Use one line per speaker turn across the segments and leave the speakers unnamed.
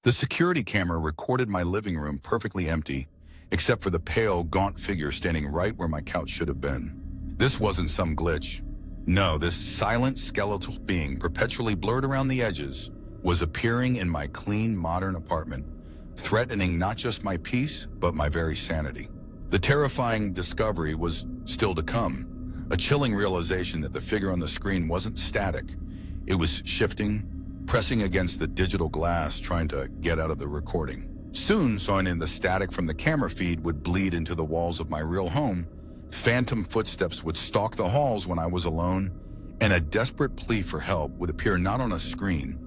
The security camera recorded my living room perfectly empty, except for the pale, gaunt figure standing right where my couch should have been. This wasn't some glitch. No, this silent skeletal being, perpetually blurred around the edges, was appearing in my clean, modern apartment, threatening not just my peace, but my very sanity. The terrifying discovery was still to come, a chilling realization that the figure on the screen wasn't static. It was shifting, pressing against the digital glass, trying to get out of the recording. Soon, sawing in the static from the camera feed would bleed into the walls of my real home. Phantom footsteps would stalk the halls when I was alone, and a desperate plea for help would appear not on a screen,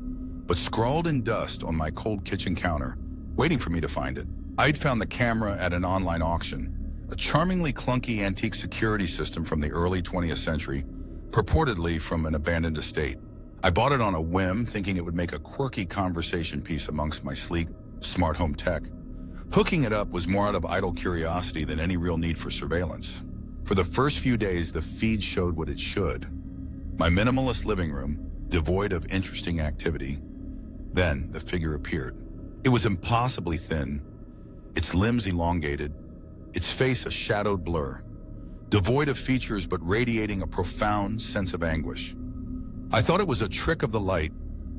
but scrawled in dust on my cold kitchen counter, waiting for me to find it. I'd found the camera at an online auction, a charmingly clunky antique security system from the early 20th century, purportedly from an abandoned estate. I bought it on a whim, thinking it would make a quirky conversation piece amongst my sleek, smart home tech. Hooking it up was more out of idle curiosity than any real need for surveillance. For the first few days, the feed showed what it should. My minimalist living room, devoid of interesting activity. Then the figure appeared. It was impossibly thin, its limbs elongated, its face a shadowed blur, devoid of features but radiating a profound sense of anguish. I thought it was a trick of the light,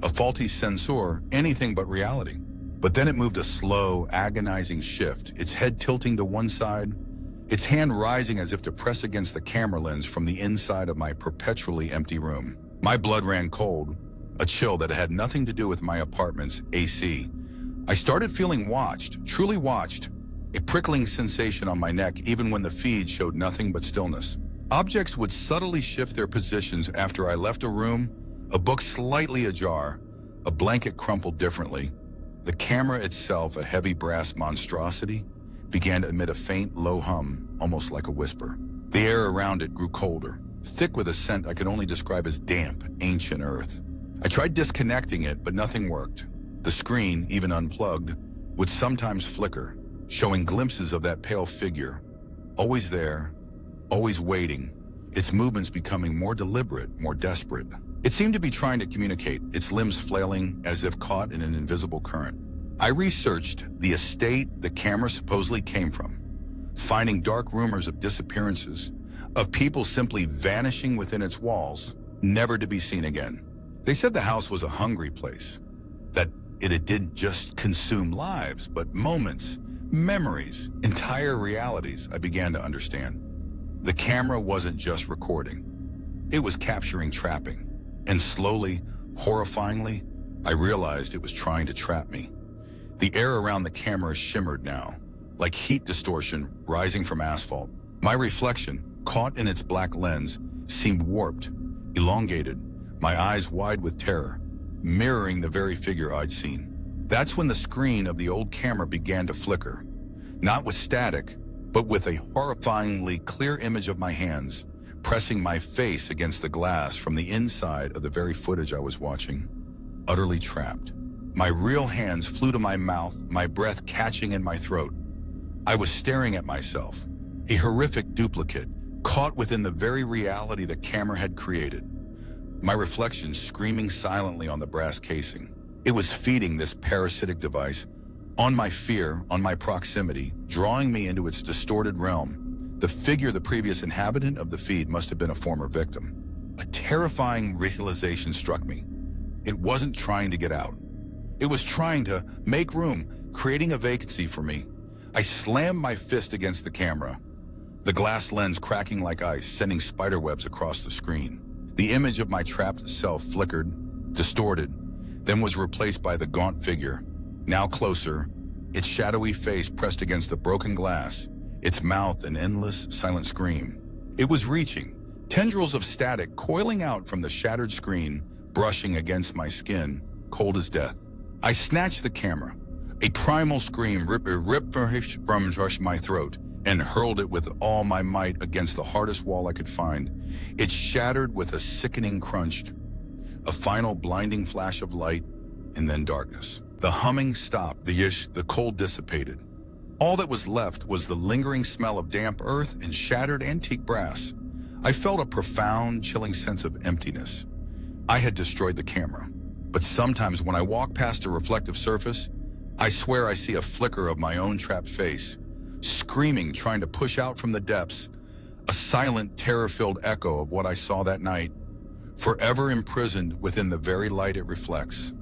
a faulty sensor, anything but reality. But then it moved a slow, agonizing shift, its head tilting to one side, its hand rising as if to press against the camera lens from the inside of my perpetually empty room. My blood ran cold, a chill that had nothing to do with my apartment's AC. I started feeling watched, truly watched, a prickling sensation on my neck even when the feed showed nothing but stillness. Objects would subtly shift their positions after I left a room, a book slightly ajar, a blanket crumpled differently. The camera itself, a heavy brass monstrosity, began to emit a faint, low hum, almost like a whisper. The air around it grew colder, thick with a scent I could only describe as damp, ancient earth. I tried disconnecting it, but nothing worked. The screen, even unplugged, would sometimes flicker, showing glimpses of that pale figure, always there, always waiting, its movements becoming more deliberate, more desperate. It seemed to be trying to communicate, its limbs flailing as if caught in an invisible current. I researched the estate the camera supposedly came from, finding dark rumors of disappearances, of people simply vanishing within its walls, never to be seen again. They said the house was a hungry place, that it didn't just consume lives, but moments, memories, entire realities. I began to understand. The camera wasn't just recording. It was capturing trapping. And slowly, horrifyingly, I realized it was trying to trap me. The air around the camera shimmered now, like heat distortion rising from asphalt. My reflection, caught in its black lens, seemed warped, elongated, my eyes wide with terror, mirroring the very figure I'd seen. That's when the screen of the old camera began to flicker, not with static, but with a horrifyingly clear image of my hands, pressing my face against the glass from the inside of the very footage I was watching, utterly trapped. My real hands flew to my mouth, my breath catching in my throat. I was staring at myself, a horrific duplicate, caught within the very reality the camera had created. My reflection screaming silently on the brass casing. It was feeding this parasitic device on my fear, on my proximity, drawing me into its distorted realm. The figure, the previous inhabitant of the feed, must have been a former victim. A terrifying realization struck me. It wasn't trying to get out. It was trying to make room, creating a vacancy for me. I slammed my fist against the camera, the glass lens cracking like ice, sending spiderwebs across the screen. The image of my trapped self flickered, distorted, then was replaced by the gaunt figure, now closer, its shadowy face pressed against the broken glass, its mouth an endless, silent scream. It was reaching, tendrils of static coiling out from the shattered screen, brushing against my skin, cold as death. I snatched the camera, a primal scream ripped from my throat, and hurled it with all my might against the hardest wall I could find. It shattered with a sickening crunch, a final blinding flash of light, and then darkness. The humming stopped, the cold dissipated. All that was left was the lingering smell of damp earth and shattered antique brass. I felt a profound, chilling sense of emptiness. I had destroyed the camera, but sometimes when I walk past a reflective surface, I swear I see a flicker of my own trapped face, screaming, trying to push out from the depths, a silent, terror-filled echo of what I saw that night, forever imprisoned within the very light it reflects.